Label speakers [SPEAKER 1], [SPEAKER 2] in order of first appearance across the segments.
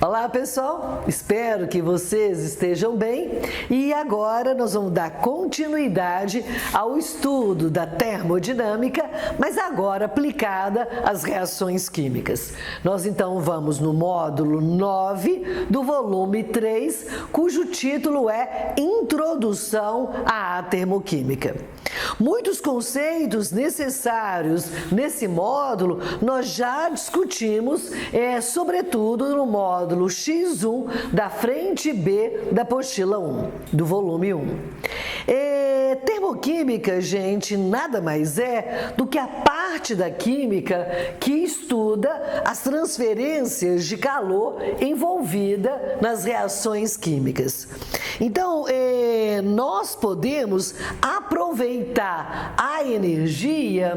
[SPEAKER 1] Olá pessoal, espero que vocês estejam bem e agora nós vamos dar continuidade ao estudo da termodinâmica, mas agora aplicada às reações químicas. Nós então vamos no módulo 9 do volume 3, cujo título é Introdução à Termoquímica. Muitos conceitos necessários nesse módulo nós já discutimos, sobretudo no módulo X1 da frente B da apostila 1, do volume 1. Termoquímica, gente, nada mais é do que a parte da química que estuda as transferências de calor envolvida nas reações químicas. Então, nós podemos aproveitar a energia,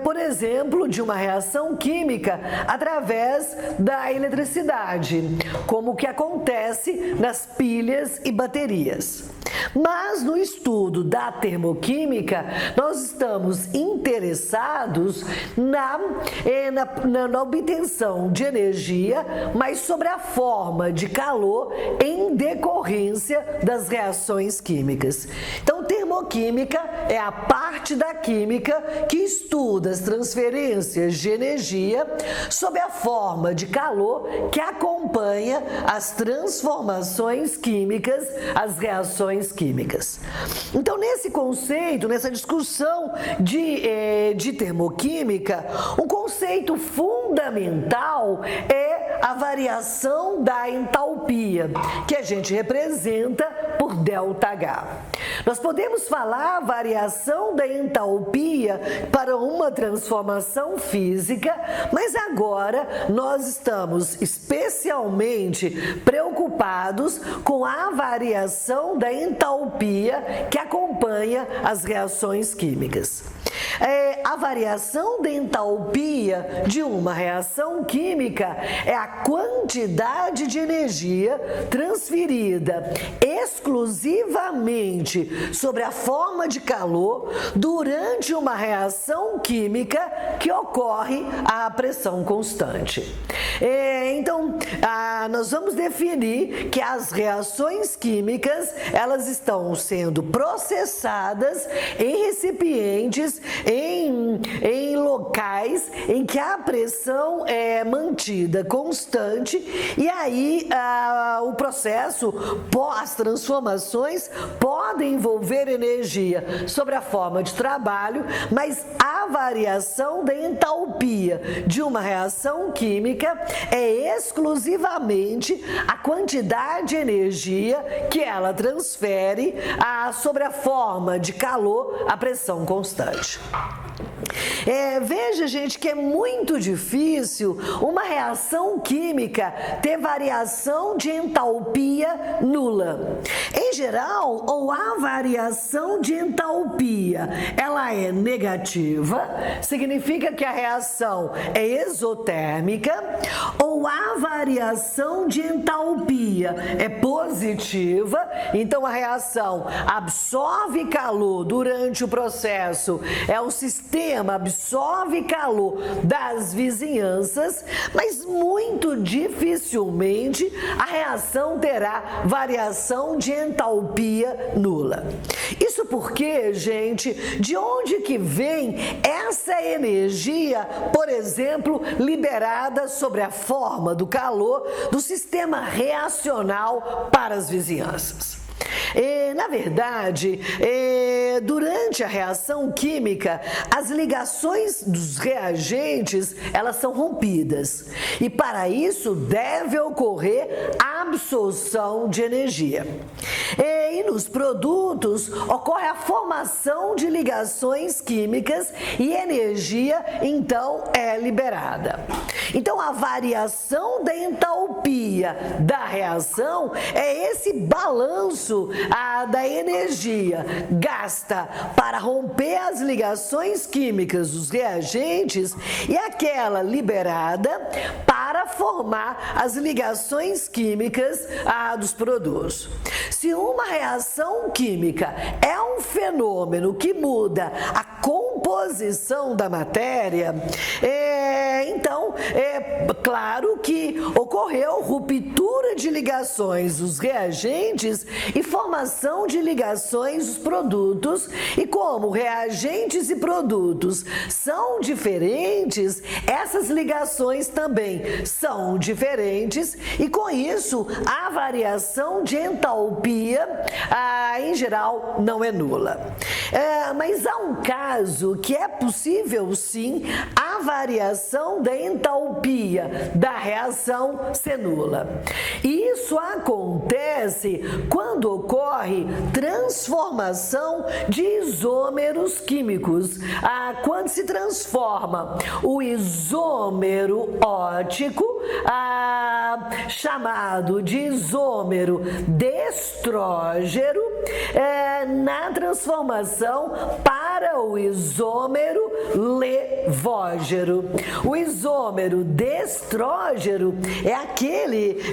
[SPEAKER 1] por exemplo, de uma reação química através da eletricidade, como o que acontece nas pilhas e baterias. Mas no estudo da termoquímica, nós estamos interessados na obtenção de energia, mas sobre a forma de calor em decorrência das reações químicas. Então, termoquímica é a parte da química que estuda as transferências de energia sob a forma de calor que acompanha as transformações químicas, as reações químicas. Então, nesse conceito, nessa discussão de termoquímica, um conceito fundamental é a variação da entalpia, que a gente representa por ΔH. Nós podemos falar a variação da entalpia para uma transformação física, mas agora nós estamos especialmente preocupados com a variação da entalpia que acompanha as reações químicas. A variação da entalpia de uma reação química é a quantidade de energia transferida exclusivamente sobre a forma de calor durante uma reação química que ocorre à pressão constante. Então, nós vamos definir que as reações químicas, elas estão sendo processadas em recipientes, em locais em que a pressão é mantida constante e aí o processo, as transformações podem envolver energia sobre a forma de trabalho, mas a variação da entalpia de uma reação química é exclusivamente a quantidade de energia que ela transfere sobre a forma de calor à pressão constante. Veja, gente, que é muito difícil uma reação química ter variação de entalpia nula. Em geral, ou a variação de entalpia ela é negativa, significa que a reação é exotérmica, ou a variação de entalpia é positiva, então a reação absorve calor durante o processo, o sistema absorve calor das vizinhanças, mas muito dificilmente a reação terá variação de entalpia nula. Isso porque, gente, de onde que vem essa energia, por exemplo, liberada sobre a forma do calor do sistema reacional para as vizinhanças? Na verdade, durante a reação química, as ligações dos reagentes, elas são rompidas e para isso deve ocorrer absorção de energia. E nos produtos ocorre a formação de ligações químicas e energia então é liberada. Então a variação da entalpia da reação é esse balanço da energia gasta para romper as ligações químicas dos reagentes e aquela liberada para formar as ligações químicas dos produtos. Se uma reação química é um fenômeno que muda a composição da matéria, Então, é claro que ocorreu ruptura de ligações dos reagentes e formação de ligações dos produtos, e como reagentes e produtos são diferentes, essas ligações também são diferentes, e com isso a variação de entalpia, em geral, não é nula. Mas há um caso que é possível sim a variação da entalpia da reação ser nula. E isso acontece quando ocorre transformação de isômeros químicos. Quando se transforma o isômero ótico, chamado de isômero destrógeno, na transformação para o isômero levógeno. O isômero destrógeno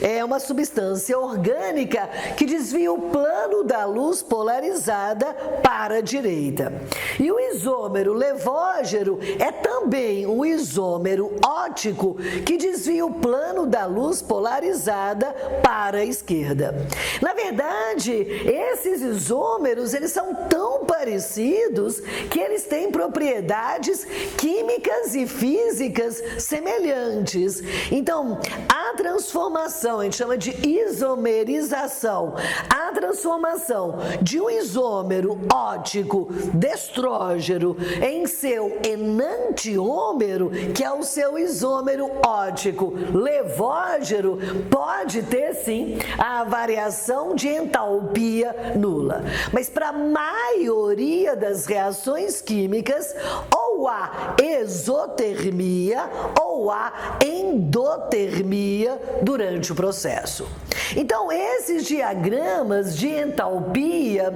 [SPEAKER 1] é uma substância orgânica que desvia o plano da luz polarizada para a direita. E o isômero levógeno é também um isômero ótico que desvia o plano da luz polarizada para a esquerda. Na verdade, esses isômeros, eles são tão parecidos que eles têm propriedades químicas e físicas semelhantes. Então, a transformação, a gente chama de isomerização, a transformação de um isômero ótico destrógeno em seu enantiômero, que é o seu isômero ótico levógeno, pode ter sim a variação de entalpia nula. Mas para a maioria das reações químicas, ou há exotermia ou há endotermia durante o processo. Então, esses diagramas de entalpia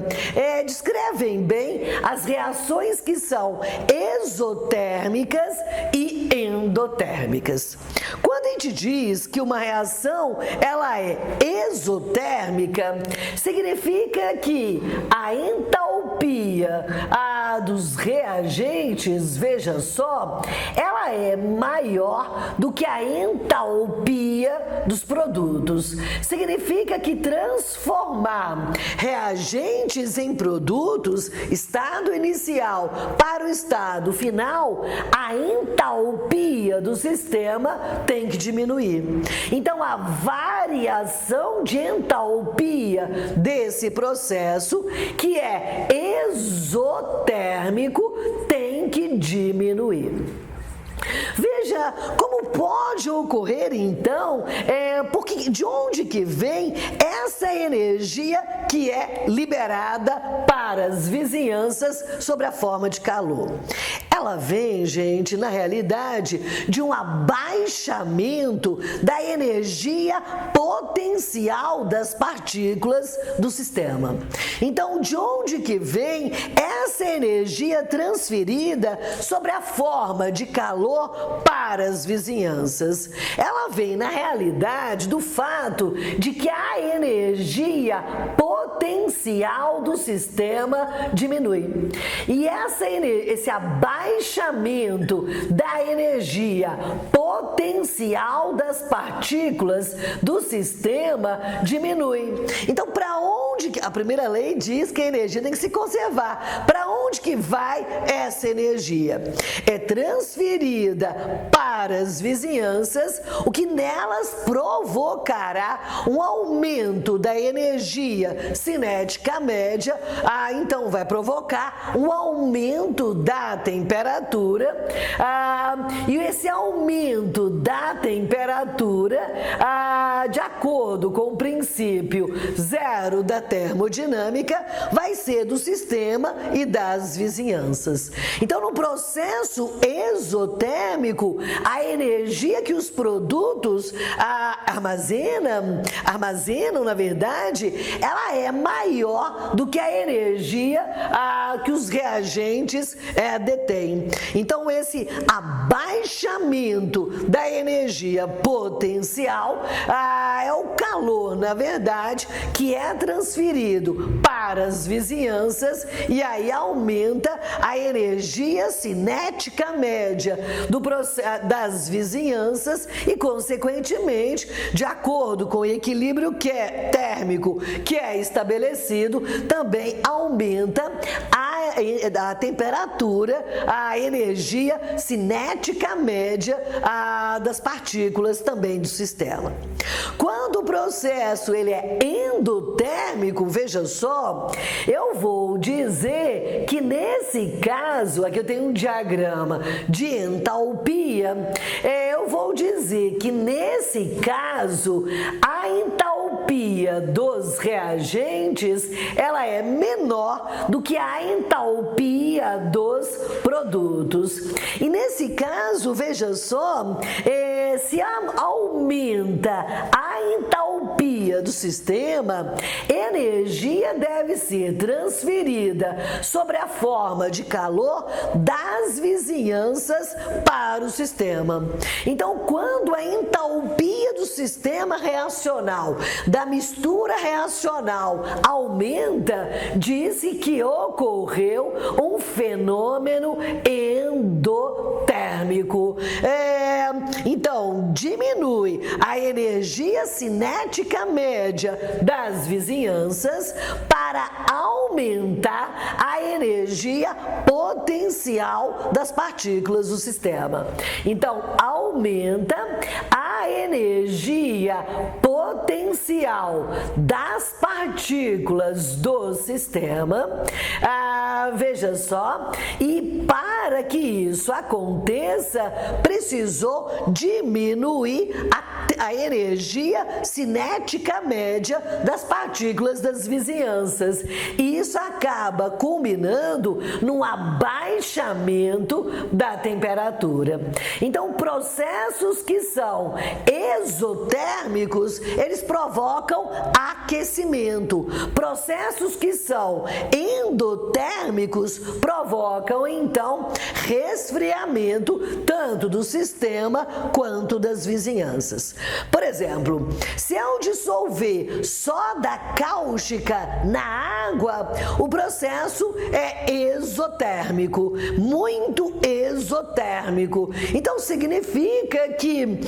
[SPEAKER 1] descrevem bem as reações que são exotérmicas e endotérmicas. Quando a gente diz que uma reação ela é exotérmica, significa que a entalpia dos reagentes, veja só, ela é maior do que a entalpia dos produtos. Significa que transformar reagentes em produtos, estado inicial para o estado final, a entalpia do sistema tem que diminuir. Então, a variação de entalpia desse processo, que é exotérmico, tem que diminuir. Veja como pode ocorrer, então, porque de onde que vem essa energia que é liberada para as vizinhanças sob a forma de calor. Ela vem, gente, na realidade, de um abaixamento da energia potencial das partículas do sistema. Então, de onde que vem essa energia transferida sobre a forma de calor para as vizinhanças? Ela vem, na realidade, do fato de que a energia potencial do sistema diminui. E esse abaixamento da energia potencial das partículas do sistema diminui. Então, para onde a primeira lei diz que a energia tem que se conservar? Para onde que vai essa energia? É transferida para as vizinhanças, o que nelas provocará um aumento da energia cinética média, então vai provocar um aumento da temperatura, e esse aumento da temperatura, de acordo com o princípio zero da termodinâmica, vai ser do sistema e das vizinhanças. Então, no processo exotérmico, a energia que os produtos armazenam, na verdade, ela é maior do que a energia que os reagentes detêm. Então, esse abaixamento da energia potencial é o calor, na verdade, que é transferido para as vizinhanças e aí aumenta a energia cinética média das vizinhanças e, consequentemente, de acordo com o equilíbrio térmico que é estabelecido, também aumenta a temperatura, a energia cinética média das partículas também do sistema. Quando o processo ele é endotérmico, veja só, eu vou dizer que nesse caso, aqui eu tenho um diagrama de entalpia, eu vou dizer que nesse caso a entalpia dos reagentes ela é menor do que a entalpia dos produtos. E nesse caso, veja só, se aumenta a entalpia do sistema, energia deve ser transferida sobre a forma de calor das vizinhanças para o sistema. Então, quando a entalpia do sistema reacional, da mistura reacional aumenta, diz-se que ocorreu um fenômeno endotérmico. Então, diminui a energia cinética média das vizinhanças para aumentar a energia potencial das partículas do sistema. Então, aumenta a energia potencial das partículas do sistema, veja só, e para que isso aconteça, precisou diminuir a energia cinética média das partículas das vizinhanças. E isso acaba culminando num abaixamento da temperatura. Então, processos que são exotérmicos, eles provocam aquecimento. Processos que são endotérmicos provocam, então, resfriamento tanto do sistema quanto das vizinhanças. Por exemplo, se eu dissolver soda cáustica na água, o processo é exotérmico, muito exotérmico. Então, significa que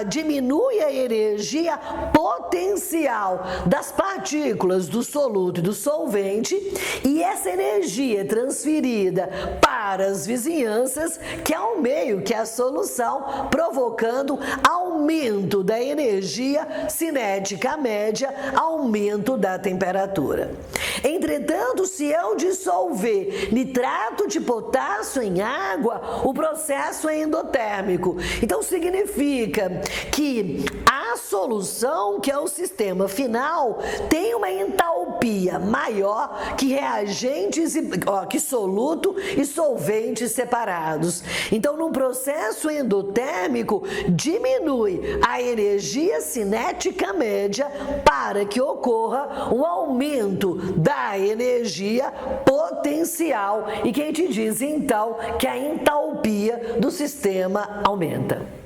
[SPEAKER 1] diminui a energia potencial das partículas do soluto e do solvente e essa energia é transferida para as vizinhanças, que é o meio, que é a solução, provocando aumento da energia cinética média, aumento da temperatura. Entretanto, se eu dissolver nitrato de potássio em água, o processo é endotérmico. Então, significa que a solução, que é o sistema final, tem uma entalpia maior que reagentes, que soluto e solventes separados. Então, num processo endotérmico, diminui a energia cinética média para que ocorra um aumento da energia potencial e quem te diz então que a entalpia do sistema aumenta.